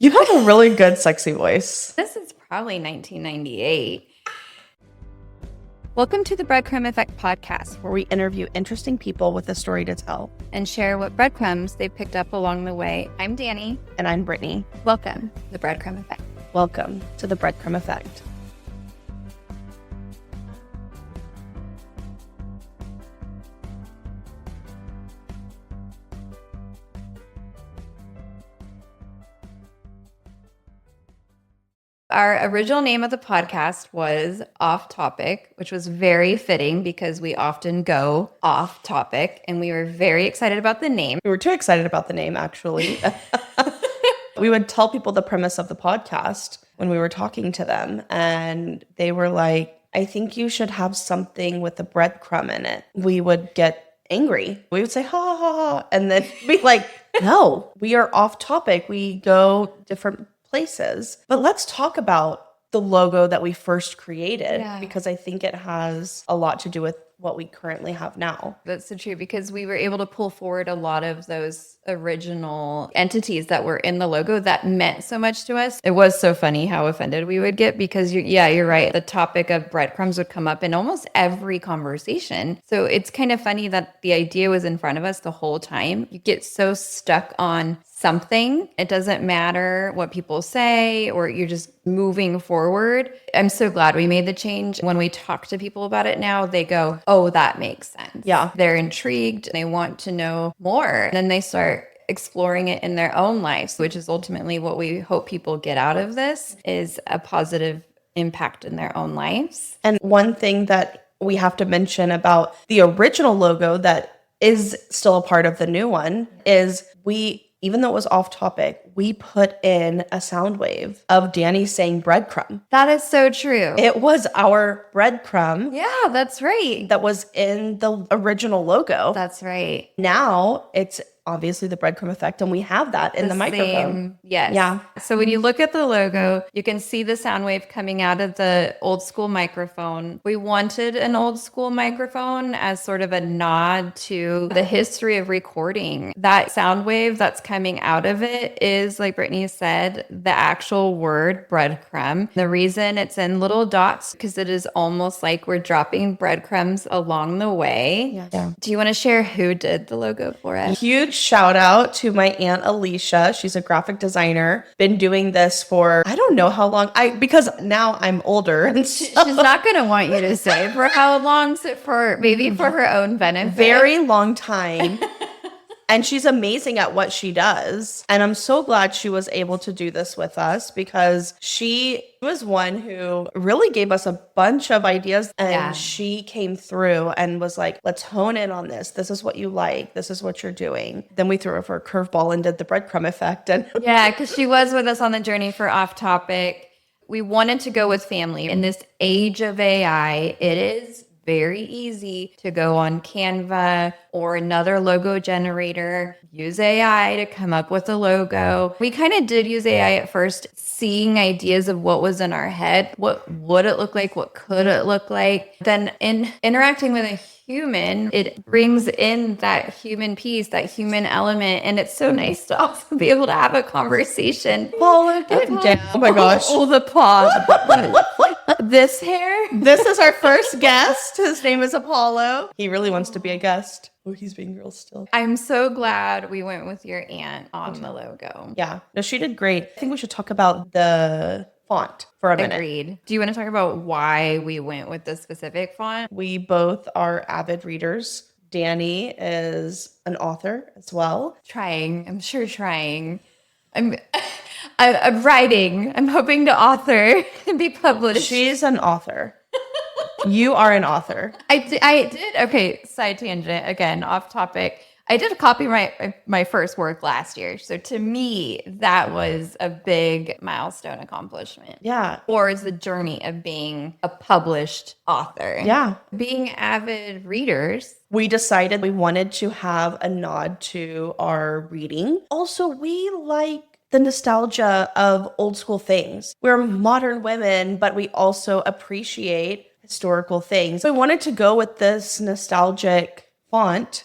You have a really good, sexy voice. This is probably 1998. Welcome to the Breadcrumb Effect podcast, Where we interview interesting people with a story to tell. and share what breadcrumbs they picked up along the way. I'm Danny. And I'm Brittany. Welcome to the Breadcrumb Effect. Welcome to the Breadcrumb Effect. Our original name of the podcast was Off Topic, which was very fitting because we often go off topic, and we were very excited about the name. We were too excited about the name, actually. We would tell people the premise of the podcast when we were talking to them, and they were like, I think you should have something with a breadcrumb in it. We would get angry. We would say, ha, ha, ha, ha. And then be like, no, we are off topic. We go different places. But let's talk about the logo that we first created, because I think it has a lot to do with what we currently have now. That's so true, because we were able to pull forward a lot of those original entities that were in the logo that meant so much to us. It was so funny how offended we would get because you're right. The topic of breadcrumbs would come up in almost every conversation. So it's kind of funny that the idea was in front of us the whole time. You get so stuck on something. It doesn't matter what people say, or you're just moving forward. I'm so glad we made the change. When we talk to people about it now, they go, oh, that makes sense. Yeah. They're intrigued. They want to know more. And then they start exploring it in their own lives, which is ultimately what we hope people get out of this, is a positive impact in their own lives. And one thing that we have to mention about the original logo that is still a part of the new one is even though it was off topic, we put in a sound wave of Danny saying breadcrumb. That is so true. It was our breadcrumb. Yeah, that's right. That was in the original logo. That's right. Now it's obviously the breadcrumb effect, and we have that in the microphone. Yes. Yeah. So when you look at the logo, you can see the sound wave coming out of the old school microphone. We wanted an old school microphone as sort of a nod to the history of recording. That sound wave that's coming out of it is, like Brittany said, the actual word breadcrumb. The reason it's in little dots because it is almost like we're dropping breadcrumbs along the way. Yeah. Do you want to share who did the logo for us? Huge shout out to my Aunt Alicia. She's a graphic designer. Been doing this for, I don't know how long. Because now I'm older. And so She's not going to want you to say for how long, so maybe for her own benefit. very long time. And she's amazing at what she does. And I'm so glad she was able to do this with us, because she was one who really gave us a bunch of ideas. And she came through and was like, let's hone in on this. This is what you like. This is what you're doing. Then we threw her for a curveball and did the breadcrumb effect. And Yeah, because she was with us on the journey for Off Topic. We wanted to go with family. In this age of AI, it is very easy to go on Canva or another logo generator, use AI to come up with a logo. We kind of did use AI at first, seeing ideas of what was in our head. What would it look like? What could it look like? Then in interacting with a human, it brings in that human piece, that human element. And it's so nice to also be able to have a conversation. Paula, get down. Oh my gosh. Oh, the pause. This hair? This is our first guest. His name is Apollo. He really wants to be a guest. Oh, he's being real still. I'm so glad we went with your aunt on the logo. Yeah. No, she did great. I think we should talk about the font for a minute. Agreed. Do you want to talk about why we went with this specific font? We both are avid readers. Danny is an author as well. I'm sure trying. I'm writing. I'm hoping to author and be published. She's an author. You are an author. I did. Okay, side tangent again, off topic. I did copyright my first work last year. So to me, that was a big milestone accomplishment. Yeah. Or is the journey of being a published author. Yeah. Being avid readers. We decided we wanted to have a nod to our reading. Also, we like the nostalgia of old school things. We're modern women, but we also appreciate historical things. So we wanted to go with this nostalgic font.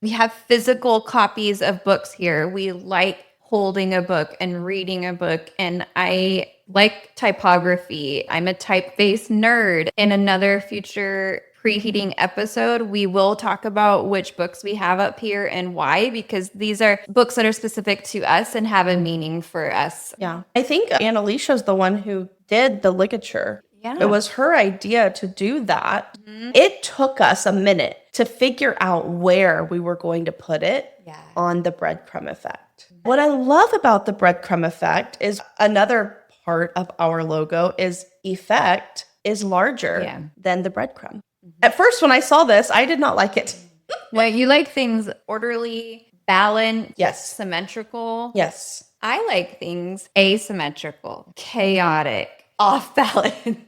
We have physical copies of books here. We like holding a book and reading a book. And I like typography. I'm a typeface nerd. In another future preheating episode, we will talk about which books we have up here and why, because these are books that are specific to us and have a meaning for us. Yeah. I think Annalicia's the one who did the ligature. Yeah. It was her idea to do that. It took us a minute to figure out where we were going to put it on the breadcrumb effect. What I love about the breadcrumb effect is another part of our logo is effect is larger than the breadcrumb. At first, when I saw this, I did not like it. Well, you like things orderly, balanced, Yes. symmetrical. Yes. I like things asymmetrical, chaotic, off balance.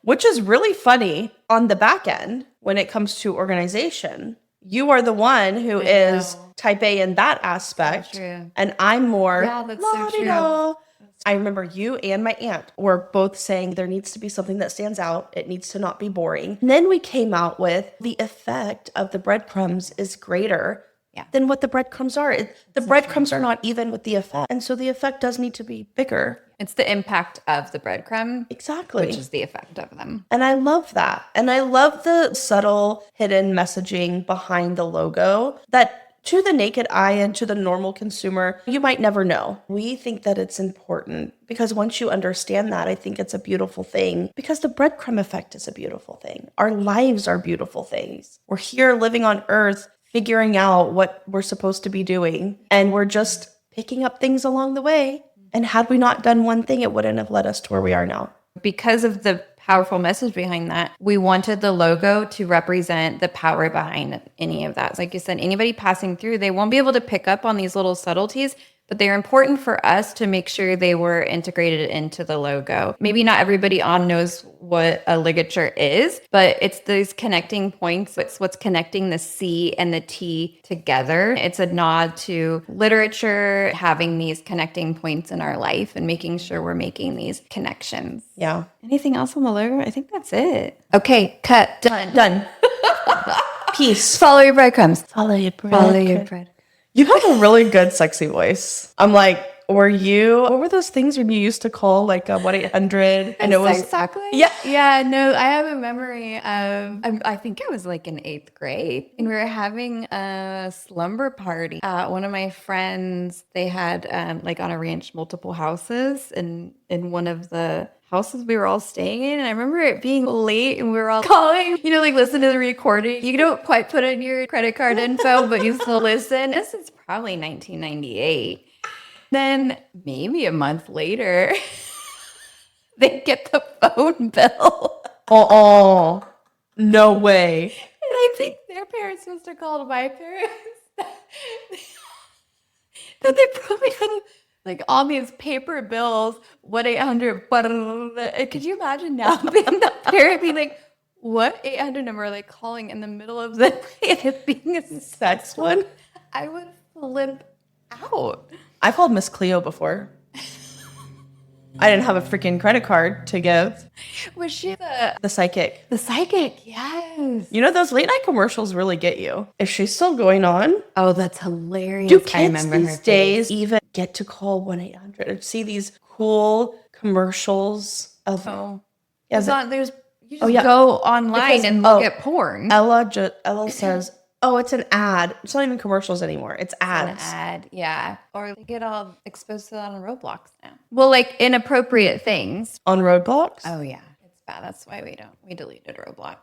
Which is really funny on the back end when it comes to organization. You are the one who is type A in that aspect. So true. And I'm more That's so true. la-di-da. I remember you and my aunt were both saying there needs to be something that stands out. It needs to not be boring. And then we came out with the effect of the breadcrumbs is greater than what the breadcrumbs are. The breadcrumbs are not even with the effect. And so the effect does need to be bigger. It's the impact of the breadcrumb, Exactly. which is the effect of them. And I love that. And I love the subtle hidden messaging behind the logo that to the naked eye and to the normal consumer, you might never know. We think that it's important because once you understand that, I think it's a beautiful thing because the breadcrumb effect is a beautiful thing. Our lives are beautiful things. We're here living on earth, figuring out what we're supposed to be doing, and we're just picking up things along the way. And had we not done one thing, it wouldn't have led us to where we are now. Because of the powerful message behind that, we wanted the logo to represent the power behind any of that. Like you said, anybody passing through, they won't be able to pick up on these little subtleties, but they're important for us to make sure they were integrated into the logo. Maybe not everybody knows what a ligature is, but it's these connecting points. It's what's connecting the C and the T together. It's a nod to literature, having these connecting points in our life and making sure we're making these connections. Yeah. Anything else on the logo? I think that's it. Okay, cut. Done. Peace. Follow your breadcrumbs. Follow your bread. Follow your bread. You have a really good sexy voice. I'm like, what were those things when you used to call like 1-800 and it was exactly. Yeah. No, I have a memory of I think I was like in 8th grade and we were having a slumber party. One of my friends, they had like on a ranch multiple houses, and in one of the houses we were all staying in, and I remember it being late and we were all calling, like listen to the recording. You don't quite put in your credit card info, but you still listen. This is probably 1998. Then maybe a month later, they get the phone bill. Oh, no way. And I think their parents must have called my parents. That they probably had like all these paper bills, 1-800. Could you imagine now being the parent being like, what 800 number are they calling in the middle of the night and it being a sex one? I would flip out. I called Miss Cleo before. I didn't have a freaking credit card to give. Was she The psychic. the psychic? Yes. You know, those late night commercials really get you. Is she still going on? Oh, that's hilarious. Do I kids remember these her days even get to call 1-800 and see these cool commercials of Oh. Yeah, It's not, there's you just Oh, yeah. go online Because- and look at porn. Ella says, oh, it's an ad. It's not even commercials anymore. It's An ads. ad, yeah. Or they get all exposed to that on Roblox now. Well, like inappropriate things. On Roadblocks? Oh yeah, it's bad. That's why we deleted Roblox.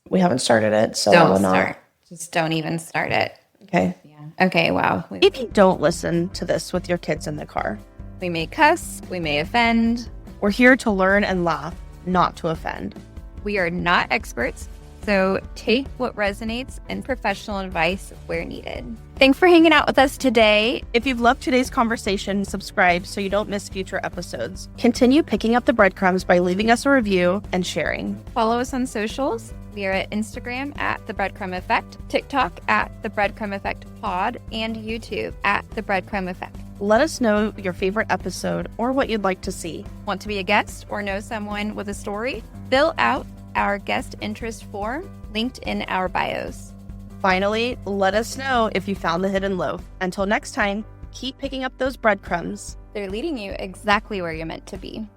We haven't started it, so I will Don't not. start. Just don't even start it. Okay. Yeah. Okay. Wow. If you don't listen to this with your kids in the car, We may cuss. We may offend. we're here to learn and laugh, not to offend. We are not experts, so take what resonates and professional advice where needed. Thanks for hanging out with us today. If you've loved today's conversation, subscribe so you don't miss future episodes. Continue picking up the breadcrumbs by leaving us a review and sharing. Follow us on socials. We are at Instagram at The Breadcrumb Effect, TikTok at The Breadcrumb Effect Pod, and YouTube at The Breadcrumb Effect. Let us know your favorite episode or what you'd like to see. Want to be a guest or know someone with a story? Fill out our guest interest form linked in our bios. Finally, let us know if you found the hidden loaf. Until next time, keep picking up those breadcrumbs. They're leading you exactly where you're meant to be.